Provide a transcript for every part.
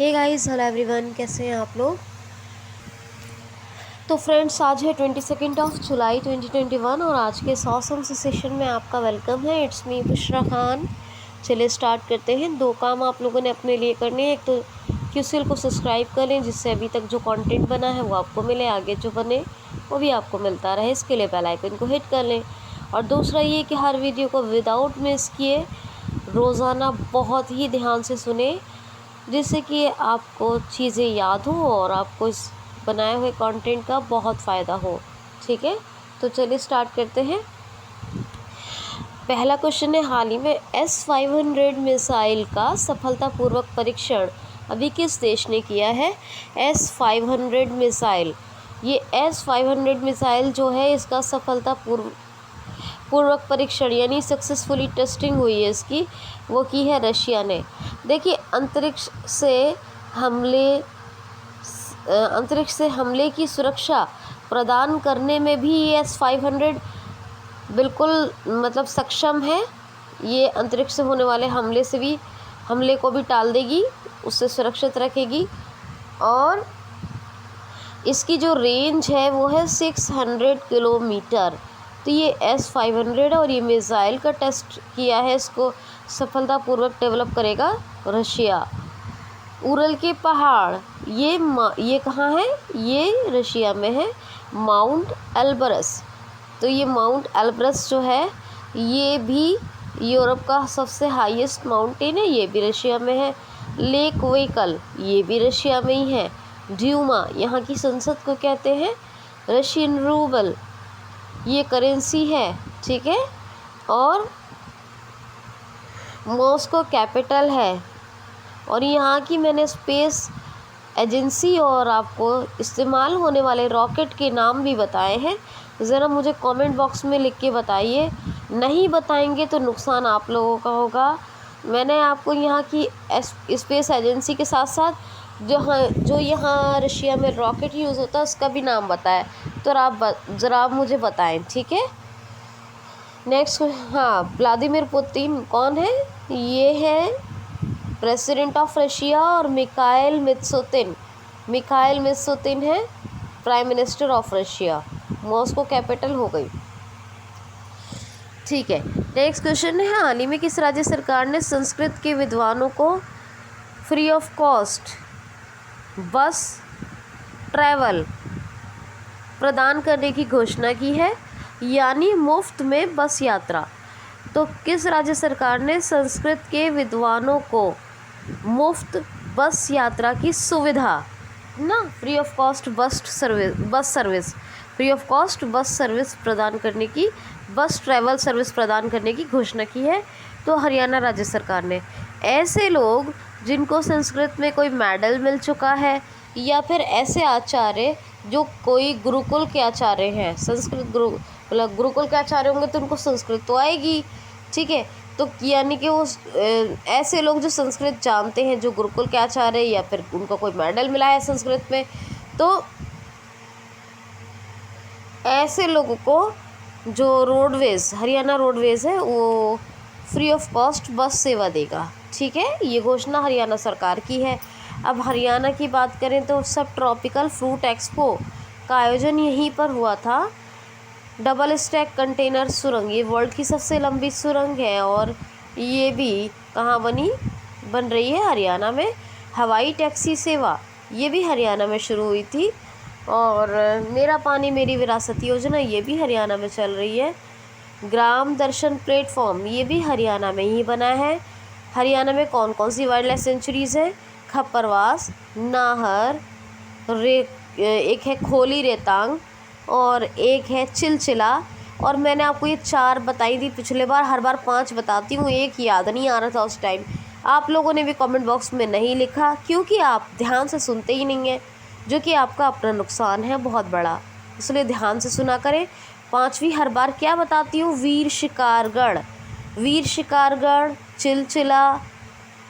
Hey guys, hello everyone, कैसे हैं आप लोग। तो फ्रेंड्स, आज है 22 जुलाई 2021 और आज के ऑसम सेशन में आपका वेलकम है। It's me Bushra Khan. चलिए स्टार्ट करते हैं। दो काम आप लोगों ने अपने लिए करने हैं। एक तो क्यूसीएल को सब्सक्राइब कर लें, जिससे अभी तक जो कंटेंट बना है वो आपको मिले, आगे जो बने वो भी आपको मिलता रहे। इसके लिए बेल आइकन को हिट कर लें। और दूसरा ये कि हर वीडियो को विदाउट मिस किए रोज़ाना बहुत ही ध्यान से सुने, जिससे कि आपको चीज़ें याद हो और आपको इस बनाए हुए कंटेंट का बहुत फ़ायदा हो। ठीक है, तो चलिए स्टार्ट करते हैं। पहला क्वेश्चन है, हाल ही में S-500 मिसाइल का सफलतापूर्वक परीक्षण अभी किस देश ने किया है। S-500 मिसाइल, ये S-500 मिसाइल जो है इसका सफलतापूर्वक परीक्षण यानी सक्सेसफुली टेस्टिंग हुई है इसकी, वो की है रशिया ने। देखिए, अंतरिक्ष से हमले की सुरक्षा प्रदान करने में भी ये S-500 बिल्कुल मतलब सक्षम है। ये अंतरिक्ष से होने वाले हमले को भी टाल देगी, उससे सुरक्षित रखेगी। और इसकी जो रेंज है वो है 600 किलोमीटर। तो ये S-500 और ये मिसाइल का टेस्ट किया है, इसको सफलतापूर्वक डेवलप करेगा रशिया। उरल के पहाड़, ये कहाँ है, ये रशिया में है, माउंट एल्ब्रस। तो ये माउंट एल्ब्रस जो है ये भी यूरोप का सबसे हाईएस्ट माउंटेन है, ये भी रशिया में है। लेक वेकल, ये भी रशिया में ही है। ड्यूमा, यहाँ की संसद को कहते हैं रशियन रूबल, ये करेंसी है। ठीक है, और मॉस्को कैपिटल है। और यहाँ की मैंने स्पेस एजेंसी और आपको इस्तेमाल होने वाले रॉकेट के नाम भी बताए हैं। ज़रा मुझे कमेंट बॉक्स में लिख के बताइए, नहीं बताएंगे तो नुकसान आप लोगों का होगा। मैंने आपको यहाँ की स्पेस एजेंसी के साथ साथ जो यहाँ रशिया में रॉकेट यूज़ होता है उसका भी नाम बताया, तो ज़रा आप मुझे बताएं। ठीक है, नेक्स्ट। हाँ, व्लादिमीर पुतिन कौन है, ये है प्रेसिडेंट ऑफ रशिया। और मिखाइल मित्सोतिन है prime minister of Russia. Moscow capital हो गई। ठीक है, नेक्स्ट क्वेश्चन है, हाल ही में किस राज्य सरकार ने संस्कृत के विद्वानों को फ्री ऑफ कॉस्ट बस ट्रैवल प्रदान करने की घोषणा की है, यानी मुफ्त में बस यात्रा। तो किस राज्य सरकार ने संस्कृत के विद्वानों को मुफ्त बस यात्रा की सुविधा ना, free of cost bus service प्रदान करने की, बस ट्रैवल सर्विस प्रदान करने की घोषणा की है। तो हरियाणा राज्य सरकार ने। ऐसे लोग जिनको संस्कृत में कोई मेडल मिल चुका है, या फिर ऐसे आचार्य जो कोई गुरुकुल के आचार्य हैं, गुरुकुल के आचार्य होंगे तो उनको संस्कृत तो आएगी। ठीक है, तो यानी कि वो ऐसे लोग जो संस्कृत जानते हैं, जो गुरुकुल के आचार्य या फिर उनको कोई मेडल मिला है संस्कृत में, तो ऐसे लोगों को जो हरियाणा रोडवेज़ है वो फ्री ऑफ कॉस्ट बस सेवा देगा। ठीक है, ये घोषणा हरियाणा सरकार की है। अब हरियाणा की बात करें तो सब ट्रॉपिकल फ्रूट एक्सपो का आयोजन यहीं पर हुआ था। डबल स्टैक कंटेनर सुरंग, ये वर्ल्ड की सबसे लंबी सुरंग है और ये भी कहाँ बन रही है, हरियाणा में। हवाई टैक्सी सेवा, ये भी हरियाणा में शुरू हुई थी। और मेरा पानी मेरी विरासत योजना, ये भी हरियाणा में चल रही है। ग्राम दर्शन प्लेटफॉर्म, ये भी हरियाणा में ही बना है। हरियाणा में कौन कौन सी वाइल्ड लाइफ सेंचुरीज़ हैं, खप्परवास, नाहर, एक है खोली रेतांग और एक है चिलचिला। और मैंने आपको ये 4 बताई थी पिछले बार, हर बार 5 बताती हूँ, एक याद नहीं आ रहा था उस टाइम। आप लोगों ने भी कमेंट बॉक्स में नहीं लिखा, क्योंकि आप ध्यान से सुनते ही नहीं हैं, जो कि आपका अपना नुकसान है बहुत बड़ा, इसलिए ध्यान से सुना करें। 5वीं हर बार क्या बताती हूँ, वीर शिकारगढ़, चिलचिला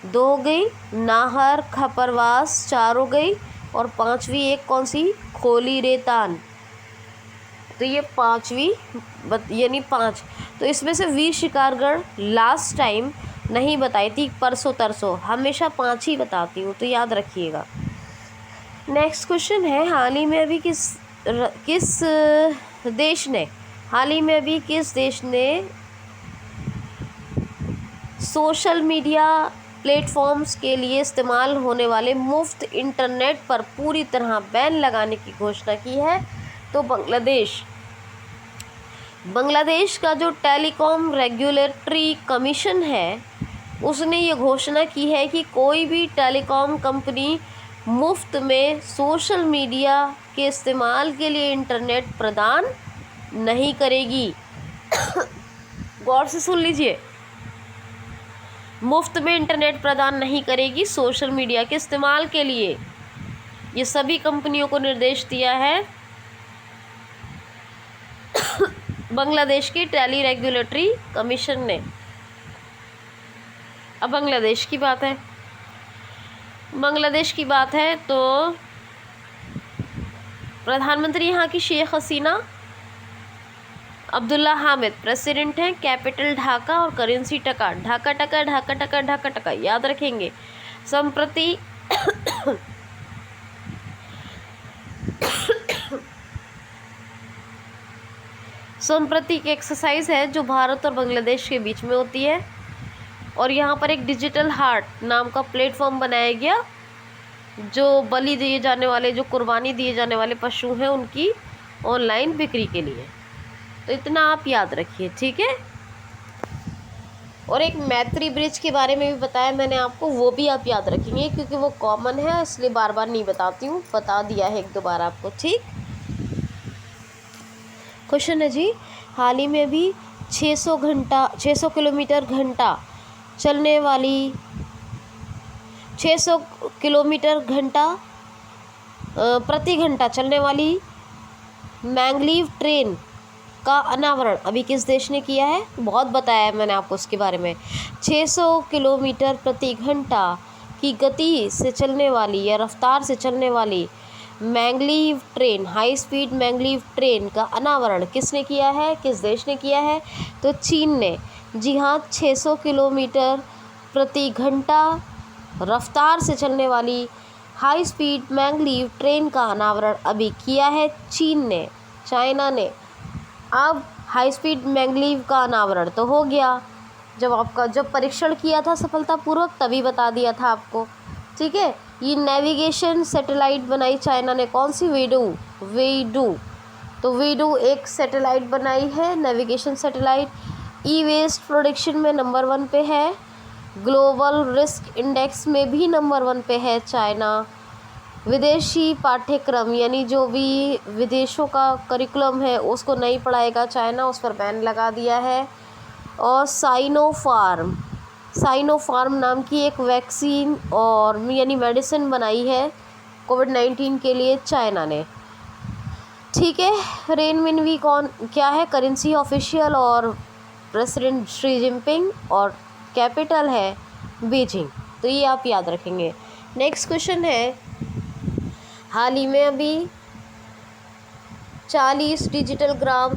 2 हो गई, नाहर, खपरवास 4 हो गई, और 5वीं एक कौन सी, खोली रेतान। तो ये 5वीं यानी 5। तो इसमें से वीर शिकारगढ़ लास्ट टाइम नहीं बताई थी परसों तरसों, हमेशा 5 ही बताती हूँ, तो याद रखिएगा। नेक्स्ट क्वेश्चन है, हाल ही में अभी किस देश ने सोशल मीडिया प्लेटफॉर्म्स के लिए इस्तेमाल होने वाले मुफ्त इंटरनेट पर पूरी तरह बैन लगाने की घोषणा की है? तो बांग्लादेश का जो टेलीकॉम रेगुलेटरी कमीशन है उसने ये घोषणा की है कि कोई भी टेलीकॉम कंपनी मुफ्त में सोशल मीडिया के इस्तेमाल के लिए इंटरनेट प्रदान नहीं करेगी। गौर से सुन लीजिए, मुफ्त में इंटरनेट प्रदान नहीं करेगी सोशल मीडिया के इस्तेमाल के लिए। ये सभी कंपनियों को निर्देश दिया है बांग्लादेश की टेली रेगुलेटरी कमीशन ने। अब बांग्लादेश की बात है तो प्रधानमंत्री यहाँ की शेख हसीना, अब्दुल्ला हामिद प्रेसिडेंट हैं, कैपिटल ढाका और करेंसी टका। ढाका टका याद रखेंगे। संप्रति एक एक्सरसाइज है जो भारत और बांग्लादेश के बीच में होती है, और यहाँ पर एक डिजिटल हार्ट नाम का प्लेटफॉर्म बनाया गया जो बलि दिए जाने वाले, जो कुर्बानी दिए जाने वाले पशु हैं उनकी ऑनलाइन बिक्री के लिए। तो इतना आप याद रखिए, ठीक है। और एक मैत्री ब्रिज के बारे में भी बताया मैंने आपको, वो भी आप याद रखेंगे क्योंकि वो कॉमन है, इसलिए बार बार नहीं बताती हूँ, बता दिया है 1-2 बार आपको, ठीक। क्वेश्चन है जी, हाल ही में भी 600 किलोमीटर घंटा चलने वाली 600 किलोमीटर प्रति घंटा चलने वाली मैंगलीव ट्रेन का अनावरण अभी किस देश ने किया है? बहुत बताया है मैंने आपको उसके बारे में। 600 किलोमीटर प्रति घंटा की गति से चलने वाली या रफ्तार से चलने वाली maglev train, high speed maglev train का अनावरण किसने किया है, किस देश ने किया है? तो चीन ने। जी हाँ, 600 किलोमीटर प्रति घंटा रफ्तार से चलने वाली हाई स्पीड मैंगलीव ट्रेन का अनावरण अभी किया है चीन ने, चाइना ने। अब हाई स्पीड मैंगलीव का अनावरण तो हो गया, जब परीक्षण किया था सफलतापूर्वक तभी बता दिया था आपको, ठीक है। ये नेविगेशन सैटेलाइट बनाई चाइना ने, कौन सी? वेइडू। तो वेइडू एक सैटेलाइट बनाई है, नेविगेशन सैटेलाइट। ई वेस्ट प्रोडक्शन में नंबर 1 पे है, ग्लोबल रिस्क इंडेक्स में भी नंबर 1 पे है चाइना। विदेशी पाठ्यक्रम यानी जो भी विदेशों का करिकुलम है उसको नहीं पढ़ाएगा चाइना, उस पर बैन लगा दिया है। और साइनोफार्म नाम की एक वैक्सीन और यानी मेडिसिन बनाई है कोविड-19 के लिए चाइना ने, ठीक है। रेनमिनवी क्या है? करेंसी ऑफिशियल और प्रेसिडेंट शी जिनपिंग, और कैपिटल है बीजिंग। तो ये आप याद रखेंगे। नेक्स्ट क्वेश्चन है, हाल ही में अभी 40 डिजिटल ग्राम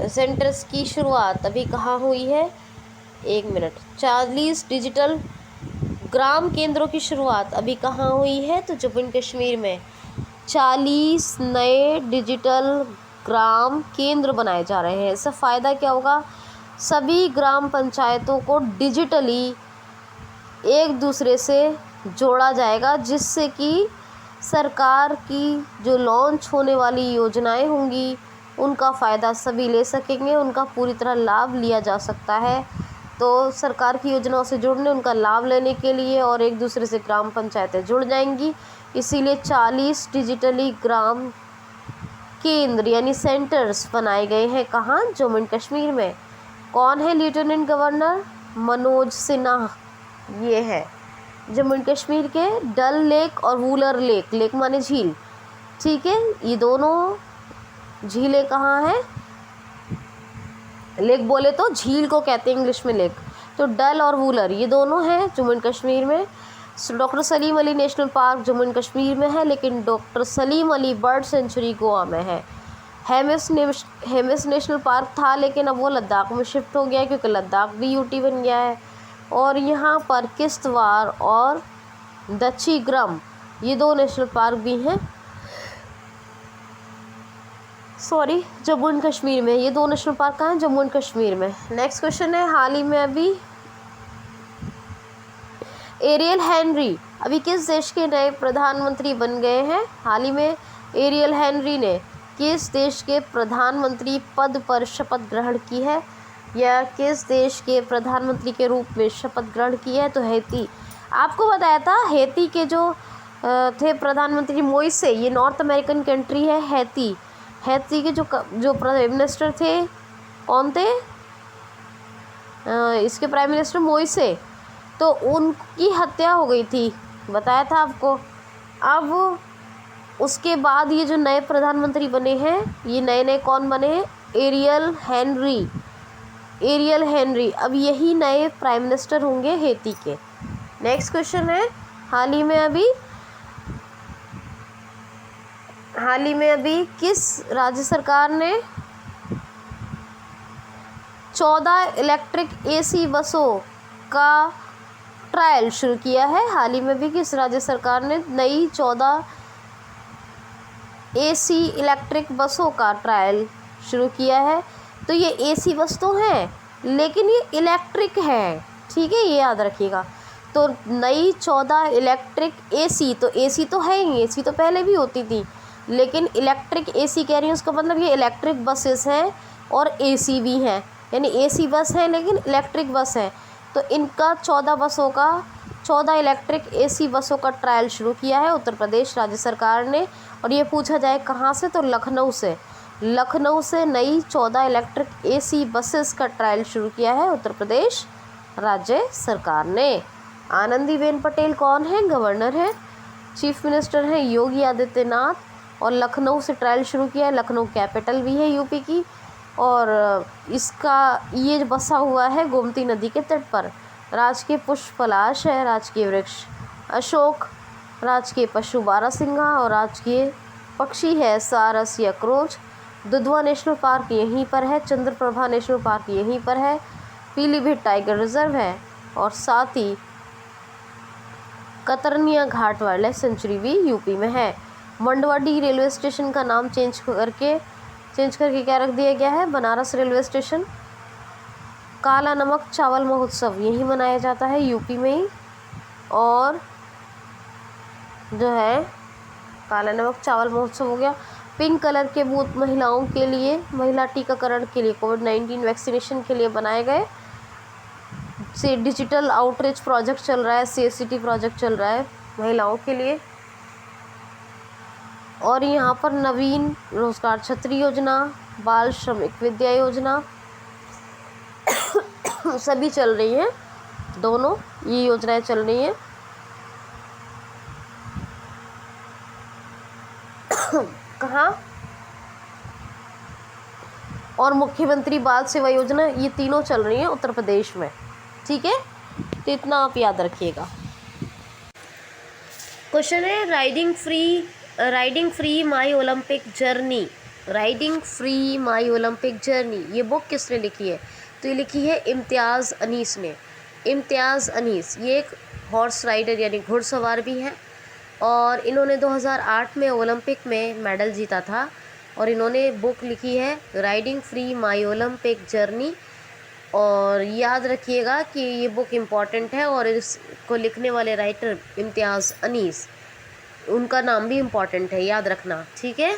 सेंटर्स की शुरुआत अभी कहाँ हुई है? 1 मिनट। 40 डिजिटल ग्राम केंद्रों की शुरुआत अभी कहाँ हुई है? तो जम्मू एंड कश्मीर में 40 नए डिजिटल ग्राम केंद्र बनाए जा रहे हैं। इससे फ़ायदा क्या होगा? सभी ग्राम पंचायतों को डिजिटली एक दूसरे से जोड़ा जाएगा, जिससे कि सरकार की जो लॉन्च होने वाली योजनाएं होंगी उनका फ़ायदा सभी ले सकेंगे, उनका पूरी तरह लाभ लिया जा सकता है। तो सरकार की योजनाओं से जुड़ने, उनका लाभ लेने के लिए और एक दूसरे से ग्राम पंचायतें जुड़ जाएंगी, इसीलिए 40 डिजिटली ग्राम केंद्र यानी सेंटर्स बनाए गए हैं। कहाँ? जम्मू एंड कश्मीर में। कौन है लेफ्टिनेंट गवर्नर? मनोज सिन्हा ये है जम्मू एंड कश्मीर के। डल लेक और वूलर लेक, लेक माने झील, ठीक है। ये दोनों झीलें कहाँ हैं? लेक बोले तो झील को कहते हैं इंग्लिश में लेक, तो डल और वूलर ये दोनों हैं जम्मू एंड कश्मीर में। Doctor Salim Ali national park Jammu and Kashmir में है, लेकिन doctor Salim Ali bird sanctuary Goa में है। हेमिस नेशनल पार्क था, लेकिन अब वो लद्दाख में शिफ्ट हो गया है क्योंकि लद्दाख भी यूटी बन गया है। और यहाँ पर किश्तवाड़ और दच्छीग्रम ये 2 नेशनल पार्क भी हैं, सॉरी जम्मू एंड कश्मीर में। ये 2 नेशनल पार्क कहाँ हैं? जम्मू एंड कश्मीर में। नेक्स्ट क्वेश्चन है, हाल ही में अभी एरियल हेनरी अभी किस देश के नए प्रधानमंत्री बन गए हैं? हाल ही में एरियल हेनरी ने किस देश के प्रधानमंत्री पद पर शपथ ग्रहण की है, या किस देश के प्रधानमंत्री के रूप में शपथ ग्रहण की है? तो हैती। आपको बताया था हैती के जो थे प्रधानमंत्री मोइसे, ये नॉर्थ अमेरिकन कंट्री है हैती। हैती के जो प्राइम मिनिस्टर थे कौन थे? इसके प्राइम मिनिस्टर मोइसे, तो उनकी हत्या हो गई थी, बताया था आपको। अब उसके बाद ये जो नए प्रधानमंत्री बने हैं, ये नए कौन बने हैं? Aerial Henry. एरियल हेनरी अब यही नए प्राइम मिनिस्टर होंगे हैती के। नेक्स्ट क्वेश्चन है, हाल ही में अभी किस राज्य सरकार ने 14 इलेक्ट्रिक एसी बसों का ट्रायल शुरू किया है? हाल ही में भी किस राज्य सरकार ने नई 14 एसी इलेक्ट्रिक बसों का ट्रायल शुरू किया है? तो ये एसी बस तो हैं, लेकिन ये इलेक्ट्रिक है, ठीक है, ये याद रखिएगा। तो नई 14 इलेक्ट्रिक एसी, तो एसी तो है ही, एसी तो पहले भी होती थी, लेकिन इलेक्ट्रिक एसी कह रही हूँ, उसका मतलब ये इलेक्ट्रिक बसेस हैं और एसी भी हैं, यानी एसी बस है लेकिन इलेक्ट्रिक बस है। तो इनका 14 इलेक्ट्रिक एसी बसों का ट्रायल शुरू किया है उत्तर प्रदेश राज्य सरकार ने। और ये पूछा जाए कहाँ से, तो लखनऊ से नई 14 इलेक्ट्रिक एसी बसेस का ट्रायल शुरू किया है उत्तर प्रदेश राज्य सरकार ने। आनंदीबेन पटेल कौन है? गवर्नर है। चीफ मिनिस्टर हैं योगी आदित्यनाथ, और लखनऊ से ट्रायल शुरू किया है। लखनऊ कैपिटल भी है यूपी की, और इसका ये बसा हुआ है गोमती नदी के तट पर। राजकीय पुष्प पलाश है, राजकीय वृक्ष अशोक, राजकीय पशु बारहसिंगा, और राजकीय पक्षी है सारस या क्रोच। दुधवा नेशनल पार्क यहीं पर है, चंद्रप्रभा नेशनल पार्क यहीं पर है, पीलीभीत टाइगर रिजर्व है, और साथ ही कतरनिया घाट वाइल्ड सेंचुरी भी यूपी में है। मंडवाडी रेलवे स्टेशन का नाम चेंज करके क्या रख दिया गया है? Banaras railway station. काला नमक चावल महोत्सव यही मनाया जाता है यूपी में ही, और जो है काला नमक चावल महोत्सव हो गया। पिंक कलर के बूथ महिलाओं के लिए, महिला टीकाकरण के लिए, कोविड-19 वैक्सीनेशन के लिए बनाए गए। से डिजिटल आउटरीच प्रोजेक्ट चल रहा है, CSCT प्रोजेक्ट चल रहा है महिलाओं के लिए। और यहाँ पर नवीन रोजगार छतरी योजना, बाल श्रमिक विद्या योजना सभी चल रही हैं, दोनों ये योजनाएं चल रही हैं। कहाँ? और मुख्यमंत्री बाल सेवा योजना, ये तीनों चल रही हैं उत्तर प्रदेश में, ठीक है, तो इतना आप याद रखिएगा। क्वेश्चन है, राइडिंग फ्री माई ओलंपिक जर्नी। राइडिंग फ्री माई ओलंपिक जर्नी ये बुक किसने लिखी है? तो ये लिखी है इम्तियाज़ अनीस ने। इम्तियाज़ अनीस ये एक हॉर्स राइडर यानी घुड़सवार भी हैं, और इन्होंने 2008 में ओलंपिक में मेडल जीता था, और इन्होंने बुक लिखी है राइडिंग फ्री माई ओलंपिक जर्नी। और याद रखिएगा कि ये बुक इम्पॉर्टेंट है, और इसको लिखने वाले राइटर इम्तियाज़ अनीस, उनका नाम भी इम्पॉर्टेंट है, याद रखना, ठीक है,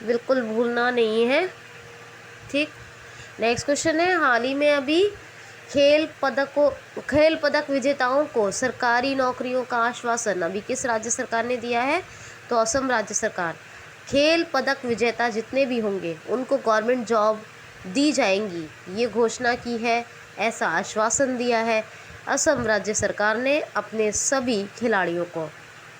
बिल्कुल भूलना नहीं है, ठीक। नेक्स्ट क्वेश्चन है, हाल ही में अभी खेल पदक विजेताओं को सरकारी नौकरियों का आश्वासन अभी किस राज्य सरकार ने दिया है? तो असम राज्य सरकार। खेल पदक विजेता जितने भी होंगे उनको गवर्नमेंट जॉब दी जाएंगी, ये घोषणा की है, ऐसा आश्वासन दिया है असम राज्य सरकार ने अपने सभी खिलाड़ियों को।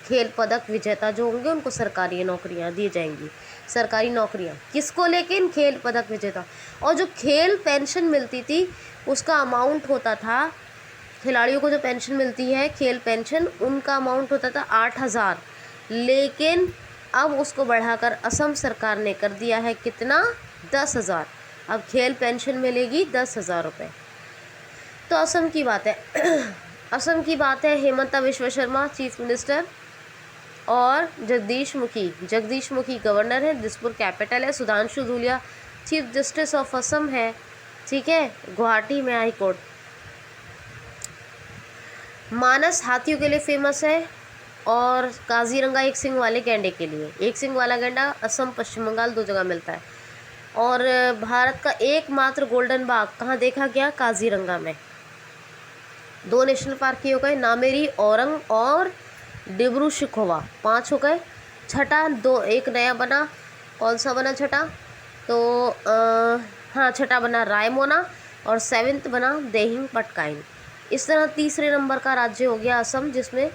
खेल पदक विजेता जो होंगे उनको सरकारी नौकरियां दी जाएंगी। सरकारी नौकरियां किसको? लेकिन खेल पदक विजेता। और जो खेल पेंशन मिलती थी उसका अमाउंट होता था, खिलाड़ियों को जो पेंशन मिलती है खेल पेंशन, उनका अमाउंट होता था 8,000, लेकिन अब उसको बढ़ाकर असम सरकार ने कर दिया है कितना, 10,000। अब खेल पेंशन मिलेगी 10,000 रुपये। तो असम की बात है असम की बात है, हेमंता विश्व शर्मा चीफ मिनिस्टर और जगदीश मुखी गवर्नर है, दिसपुर कैपिटल है, Sudhanshu Dhulia chief justice of Assam है, ठीक है, गुवाहाटी में हाई कोर्ट। मानस हाथियों के लिए फेमस है और काजीरंगा एक सिंग वाले गैंडे के लिए। एक सिंग वाला गैंडा असम पश्चिम बंगाल 2 जगह मिलता है। और भारत का एकमात्र गोल्डन बाघ कहाँ देखा गया, काजीरंगा में। 2 नेशनल पार्क ही हो गए, नामेरी, औरंग और डिब्रू शिखोवा, 5 हो गए। छठा एक नया बना, कौन सा बना छठा, तो हाँ छठा बना रायमोना और 7th बना देहिंग पटकाइन। इस तरह तीसरे नंबर का राज्य हो गया असम, जिसमें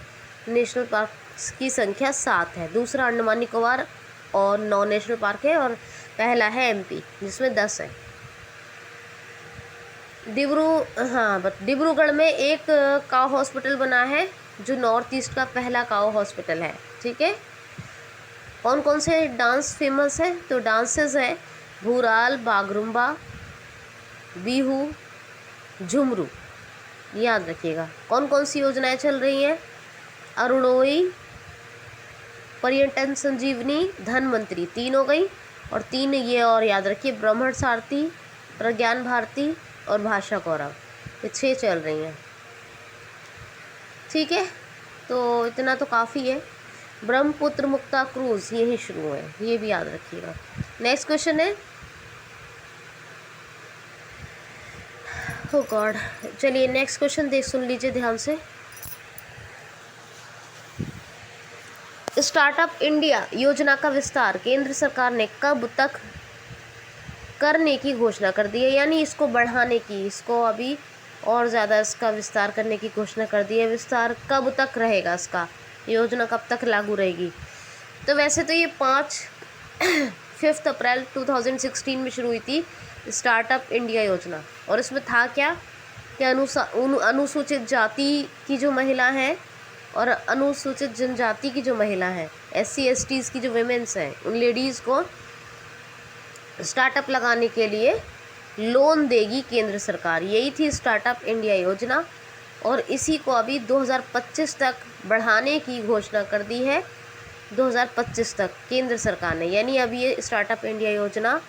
नेशनल पार्क की संख्या 7 है। दूसरा अंडमान निकोबार और 9 नेशनल पार्क है, और पहला है एमपी जिसमें 10 है। डिब्रूगढ़ में एक काउ हॉस्पिटल बना है जो नॉर्थ ईस्ट का पहला काउ हॉस्पिटल है, ठीक है। कौन कौन से डांस फेमस है, तो डांसेस है भूराल, बागरुम्बा, बिहू, झुमरू, याद रखिएगा। कौन कौन सी योजनाएं चल रही हैं, अरुणोदय, पर्यटन संजीवनी, धन मंत्री, 3 हो गई। और 3 ये और याद रखिए, ब्रह्मण सारथी, प्रज्ञान भारती और भाषा गौरव, ये 6 चल रही हैं, ठीक है। तो इतना तो काफ़ी है। ब्रह्मपुत्र मुक्ता क्रूज़ यही शुरू है, ये भी याद रखिएगा। नेक्स्ट क्वेश्चन है, ओ गॉड, चलिए नेक्स्ट क्वेश्चन सुन लीजिए ध्यान से। स्टार्टअप इंडिया योजना का विस्तार केंद्र सरकार ने कब तक करने की घोषणा कर दी है, यानी इसको बढ़ाने की, इसको अभी और ज़्यादा इसका विस्तार करने की घोषणा कर दी है। विस्तार कब तक रहेगा इसका, योजना कब तक लागू रहेगी। तो वैसे तो ये 5 अप्रैल 2016 में शुरू हुई थी स्टार्टअप इंडिया योजना, और इसमें था क्या कि अनुसूचित जाति की जो महिला हैं और अनुसूचित जनजाति की जो महिला हैं, SC STs की जो विमेंस हैं, उन लेडीज़ को स्टार्टअप लगाने के लिए लोन देगी केंद्र सरकार। यही थी स्टार्टअप इंडिया योजना, और इसी को अभी 2025 तक बढ़ाने की घोषणा कर दी है। 2025 तक केंद्र सरकार ने, यानी अभी ये स्टार्टअप इंडिया योजना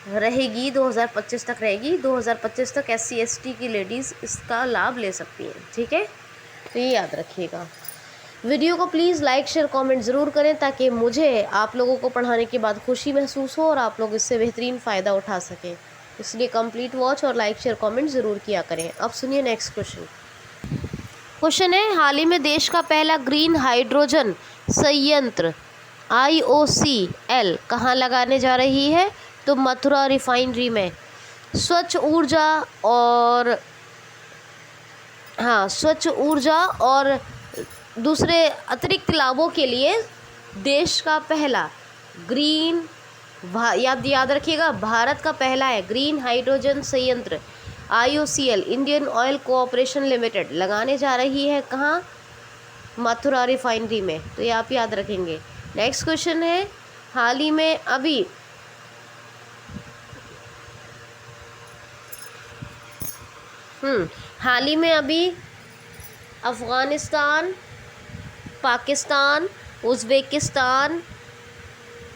रहेगी, 2025 तक रहेगी। 2025 तक SC ST की लेडीज़ इसका लाभ ले सकती हैं, ठीक है। तो ये याद रखिएगा। वीडियो को प्लीज़ लाइक शेयर कमेंट ज़रूर करें, ताकि मुझे आप लोगों को पढ़ाने के बाद खुशी महसूस हो और आप लोग इससे बेहतरीन फ़ायदा उठा सकें। इसलिए कंप्लीट वॉच और लाइक शेयर कमेंट ज़रूर किया करें। अब सुनिए नेक्स्ट क्वेश्चन है, हाल ही में देश का पहला ग्रीन हाइड्रोजन संयंत्र IOCL कहाँ लगाने जा रही है, तो मथुरा रिफाइनरी में। स्वच्छ ऊर्जा और दूसरे अतिरिक्त लाभों के लिए देश का पहला ग्रीन, याद रखिएगा, भारत का पहला है ग्रीन हाइड्रोजन संयंत्र IOCL, Indian oil cooperation limited, लगाने जा रही है कहाँ, मथुरा रिफाइनरी में। तो ये आप याद रखेंगे। नेक्स्ट क्वेश्चन है, हाल ही में अभी अफ़गानिस्तान, पाकिस्तान, उज़्बेकिस्तान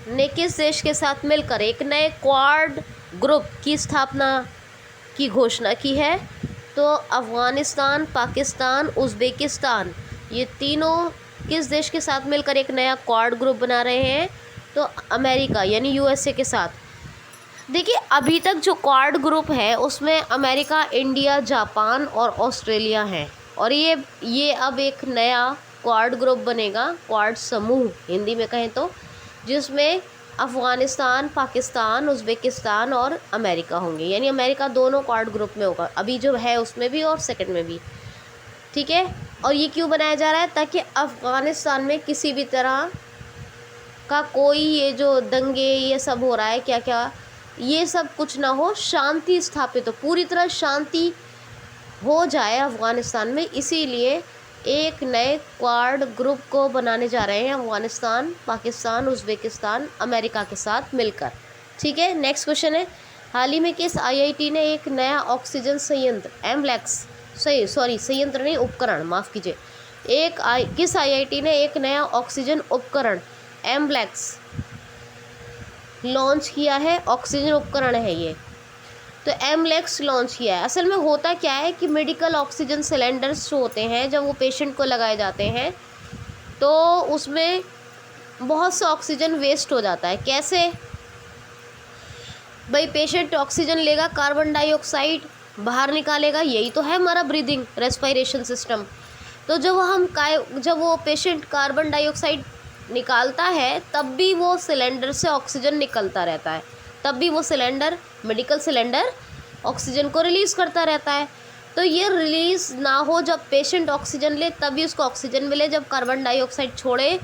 ने किस देश के साथ मिलकर एक नए क्वाड ग्रुप की स्थापना की घोषणा की है, तो अफ़गानिस्तान, पाकिस्तान, उज़्बेकिस्तान, ये तीनों किस देश के साथ मिलकर एक नया क्वाड ग्रुप बना रहे हैं, तो अमेरिका यानी USA के साथ। देखिए अभी तक जो क्वाड ग्रुप है उसमें अमेरिका, इंडिया, जापान और ऑस्ट्रेलिया हैं, और ये अब एक नया क्वाड ग्रुप बनेगा, क्वाड समूह हिंदी में कहें तो, जिसमें अफ़गानिस्तान, पाकिस्तान, उज़्बेकिस्तान और अमेरिका होंगे, यानी अमेरिका दोनों क्वाड ग्रुप में होगा, अभी जो है उसमें भी और सेकंड में भी, ठीक है। और ये क्यों बनाया जा रहा है, ताकि अफ़गानिस्तान में किसी भी तरह का कोई ये जो दंगे ये सब हो रहा है क्या क्या, ये सब कुछ ना हो, शांति स्थापित हो, पूरी तरह शांति हो जाए अफ़गानिस्तान में। इसीलिए एक नए क्वाड ग्रुप को बनाने जा रहे हैं अफगानिस्तान, पाकिस्तान, उज़्बेकिस्तान, अमेरिका के साथ मिलकर। ठीक है, नेक्स्ट क्वेश्चन है, हाल ही में किस आईआईटी ने एक नया ऑक्सीजन संयंत्र एम्बलैक्स, संयंत्र नहीं, उपकरण, माफ़ कीजिए, किस आईआईटी ने एक नया ऑक्सीजन उपकरण एम्बलैक्स लॉन्च किया है? ऑक्सीजन उपकरण है ये, तो एम्बलैक्स लॉन्च किया है। असल में होता क्या है कि मेडिकल ऑक्सीजन सिलेंडर्स जो होते हैं, जब वो पेशेंट को लगाए जाते हैं तो उसमें बहुत सा ऑक्सीजन वेस्ट हो जाता है। कैसे भाई? पेशेंट ऑक्सीजन लेगा, कार्बन डाइऑक्साइड बाहर निकालेगा, यही तो है हमारा ब्रीदिंग रेस्पिरेशन सिस्टम। तो जब वो पेशेंट कार्बन डाइऑक्साइड निकालता है तब भी वो सिलेंडर से ऑक्सीजन निकलता रहता है, तब भी वो सिलेंडर, मेडिकल सिलेंडर, ऑक्सीजन को रिलीज़ करता रहता है। तो ये रिलीज़ ना हो, जब पेशेंट ऑक्सीजन ले तभी उसको ऑक्सीजन मिले, जब कार्बन डाइऑक्साइड छोड़े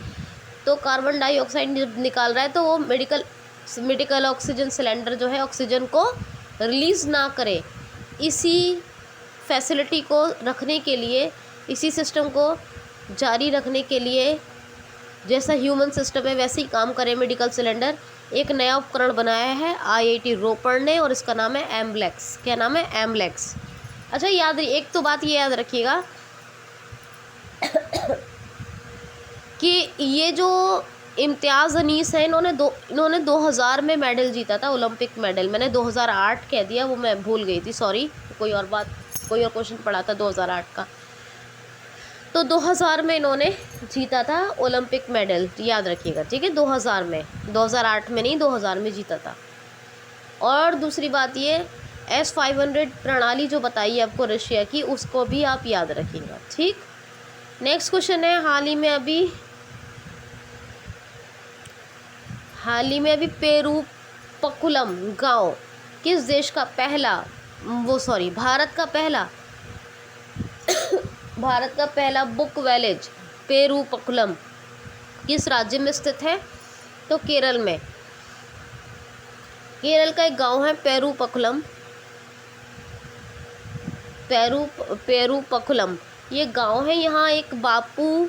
तो कार्बन डाइऑक्साइड जब निकाल रहा है तो वो मेडिकल ऑक्सीजन सिलेंडर जो है ऑक्सीजन को रिलीज़ ना करे। इसी फैसिलिटी को रखने के लिए, इसी सिस्टम को जारी रखने के लिए, जैसा ह्यूमन सिस्टम है वैसे ही काम करे मेडिकल सिलेंडर, एक नया उपकरण बनाया है आईआईटी रोपड़ ने और इसका नाम है एम्बलैक्स। क्या नाम है? एम्बलैक्स। अच्छा, एक तो बात ये याद रखिएगा कि ये जो इम्तियाज़ अनीस है, इन्होंने 2000 में मेडल जीता था, ओलंपिक मेडल। मैंने 2008 कह दिया, वो मैं भूल गई थी, सॉरी। कोई और क्वेश्चन पढ़ा था 2008 का, तो 2000 में इन्होंने जीता था ओलंपिक मेडल, याद रखिएगा, ठीक है? 2000 में, 2008 में नहीं, 2000 में जीता था। और दूसरी बात ये, S-500 प्रणाली जो बताई आपको रशिया की, उसको भी आप याद रखिएगा, ठीक? नेक्स्ट क्वेश्चन है, हाल ही में अभी पेरूपकुलम गांव किस देश का भारत का पहला बुक विलेज पेरूपकुलम किस राज्य में स्थित है? तो केरल में। केरल का एक गांव है पेरूपकुलम, ये गांव है। यहाँ एक बापू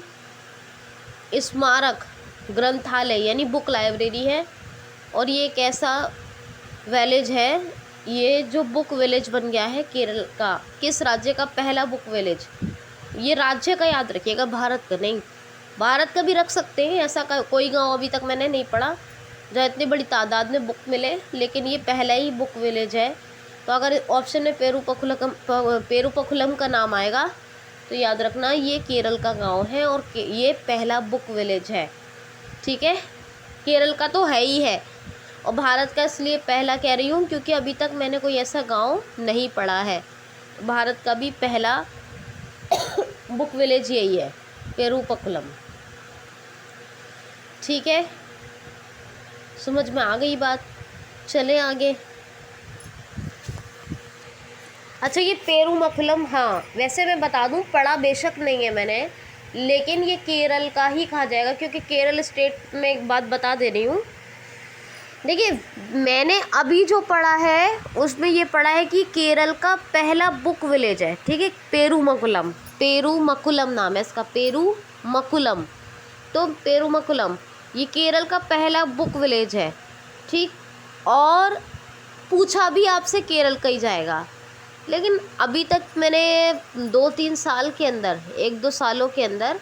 स्मारक ग्रंथालय यानी बुक लाइब्रेरी है, और ये एक ऐसा विलेज है, ये जो बुक विलेज बन गया है केरल का। किस राज्य का पहला बुक विलेज? ये राज्य का याद रखिएगा, भारत का नहीं। भारत का भी रख सकते हैं, ऐसा कोई गांव अभी तक मैंने नहीं पढ़ा जहाँ इतनी बड़ी तादाद में बुक मिले, लेकिन ये पहला ही बुक विलेज है। तो अगर ऑप्शन में पेरूपकुलम का नाम आएगा तो याद रखना ये केरल का गांव है और ये पहला बुक विलेज है, ठीक है? केरल का तो है ही है, और भारत का इसलिए पहला कह रही हूँ क्योंकि अभी तक मैंने कोई ऐसा गांव नहीं पढ़ा है। भारत का भी पहला बुक विलेज यही है, पेरूपकुलम, ठीक है? समझ में आ गई बात? चले आगे। अच्छा, ये पेरूमकुलम, हाँ वैसे मैं बता दूं, पढ़ा बेशक नहीं है मैंने, लेकिन ये केरल का ही कहा जाएगा क्योंकि केरल स्टेट में एक बात बता दे रही हूँ। देखिए, मैंने अभी जो पढ़ा है उसमें ये पढ़ा है कि केरल का पहला बुक विलेज है, ठीक है? पेरूमकुलम नाम है इसका, पेरूमकुलम। तो पेरूमकुलम ये केरल का पहला बुक विलेज है, ठीक? और पूछा भी आपसे केरल का ही जाएगा, लेकिन अभी तक मैंने 2-3 साल के अंदर, 1-2 सालों के अंदर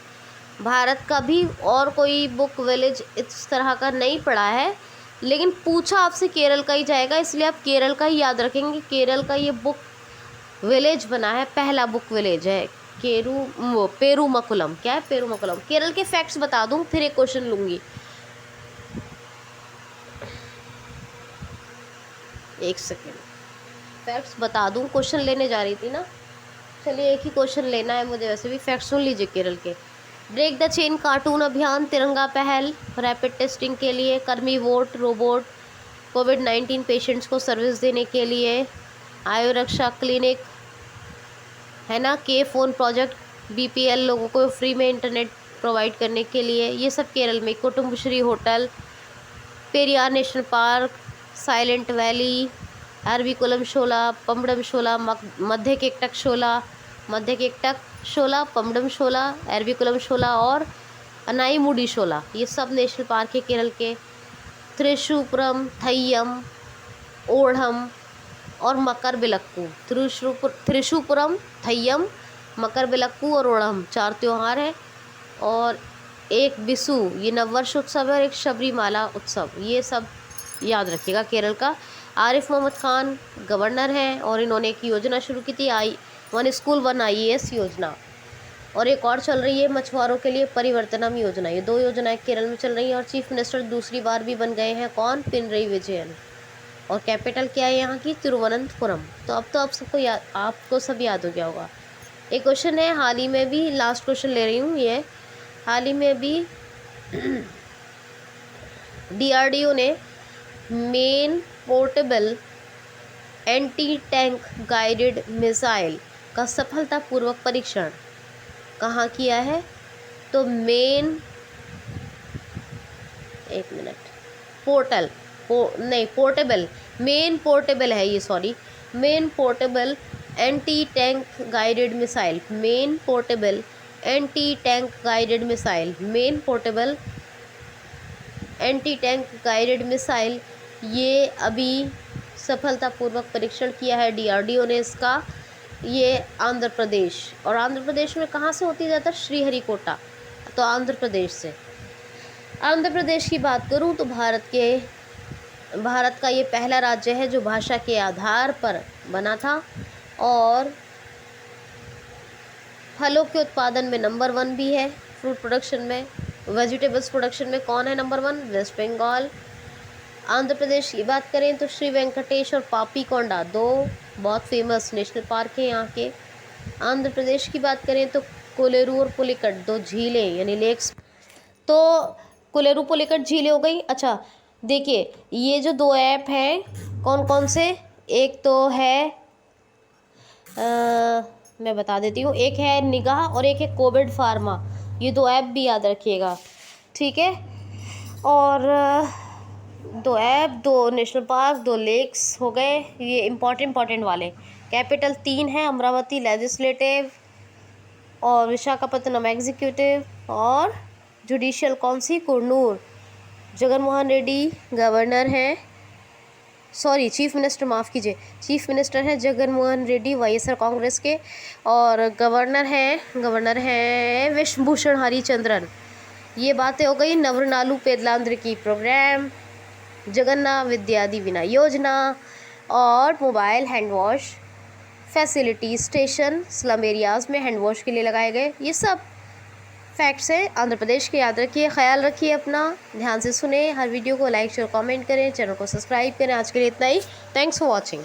भारत का भी और कोई बुक विलेज इस तरह का नहीं पढ़ा है, लेकिन पूछा आपसे केरल का ही जाएगा, इसलिए आप केरल का ही याद रखेंगे। केरल का ये बुक विलेज बना है, पहला बुक विलेज है पेरूमकुलम। क्या है? पेरूमकुलम। केरल के फैक्ट्स बता दूं, फिर एक क्वेश्चन लूँगी। एक सेकेंड, फैक्ट्स बता दूं, क्वेश्चन लेने जा रही थी ना। चलिए, एक ही क्वेश्चन लेना है मुझे, वैसे भी फैक्ट्स सुन लीजिए केरल के। ब्रेक द चेन कार्टून अभियान, तिरंगा पहल, रैपिड टेस्टिंग के लिए, कर्मी वोट रोबोट, कोविड-19 पेशेंट्स को सर्विस देने के लिए, आयु रक्षा क्लिनिक है ना, के फ़ोन प्रोजेक्ट, बीपीएल लोगों को फ्री में इंटरनेट प्रोवाइड करने के लिए, ये सब केरल में। Kudumbashree hotel, Periyar national park, silent valley, Eravikulam shola, Pambadam shola, मध्य केकटक शोला, पम्बडम शोला, एरविकुलम शोला और अनाईमुडी शोला, ये सब नेशनल पार्क है केरल के। त्रिशूरपुरम, थय्यम, ओढ़म और मकरविलक्कू। त्रिशूरपुरम, थय्यम, मकरविलक्कू और ओढ़म 4 त्यौहार हैं। और एक बिसु, ये नववर्ष उत्सव है, और एक शबरीमाला उत्सव, ये सब याद रखिएगा केरल का। आरिफ मोहम्मद खान गवर्नर हैं और इन्होंने एक योजना शुरू की थी, वन स्कूल 1 IAS योजना। और एक और चल रही है मछुआरों के लिए परिवर्तनम योजना। ये 2 योजनाएं केरल में चल रही हैं। और चीफ मिनिस्टर दूसरी बार भी बन गए हैं, कौन? पिनरई विजयन। और कैपिटल क्या है यहाँ की? तिरुवनंतपुरम। तो अब तो आप सबको आपको सब याद हो गया होगा। एक क्वेश्चन है हाल ही में भी, लास्ट क्वेश्चन ले रही हूँ, ये हाल ही में भी DRDO ने main portable anti tank guided missile का सफलतापूर्वक परीक्षण कहाँ किया है? तो पोर्टेबल, मेन पोर्टेबल है ये, sorry, main portable anti tank guided missile, main portable anti tank guided missile, main portable anti tank guided missile, ये अभी सफलतापूर्वक परीक्षण किया है DRDO ने इसका। ये आंध्र प्रदेश, और आंध्र प्रदेश में कहाँ से होती है ज़्यादातर? श्रीहरिकोटा, तो आंध्र प्रदेश से। आंध्र प्रदेश की बात करूँ तो भारत का ये पहला राज्य है जो भाषा के आधार पर बना था। और फलों के उत्पादन में नंबर 1 भी है, फ्रूट प्रोडक्शन में। वेजिटेबल्स प्रोडक्शन में कौन है नंबर 1? वेस्ट बंगाल। आंध्र प्रदेश की बात करें तो श्री वेंकटेश और पापीकोंडा 2 बहुत फेमस नेशनल पार्क हैं यहाँ के। आंध्र प्रदेश की बात करें तो कोलेरू और पुलिकट 2 झीलें यानी लेक्स। तो कोलेरू पुलिकट झीलें हो गई। अच्छा देखिए, ये जो 2 ऐप हैं कौन कौन से? एक तो है मैं बता देती हूँ, एक है निगाह और एक है कोविड फार्मा। ये 2 ऐप भी याद रखिएगा, ठीक है। और 2 ऐप, 2 नेशनल पार्क, 2 लेक्स हो गए, ये इम्पॉर्टेंट वाले। कैपिटल 3 है, अमरावती लेजिस्लेटिव और विशाखापत्तनम एग्जीक्यूटिव, और जुडिशियल कौन सी? कुरनूल। जगन मोहन रेड्डी गवर्नर हैं, सॉरी चीफ मिनिस्टर, माफ़ कीजिए, चीफ मिनिस्टर हैं जगन मोहन रेड्डी YSR कांग्रेस के। और गवर्नर हैं विश्वभूषण हरिचंद्रन। ये बातें हो गई नवरनालू पेदलांध्र की प्रोग्राम, जगन्नाथ विद्या दीविना योजना, और mobile hand wash facility station slum areas में हैंड वॉश के लिए लगाए गए। ये सब फैक्ट्स हैं आंध्र प्रदेश के, याद रखिए, ख्याल रखिए अपना, ध्यान से सुने। हर वीडियो को लाइक शेयर कमेंट करें, चैनल को सब्सक्राइब करें। आज के लिए इतना ही। Thanks for watching.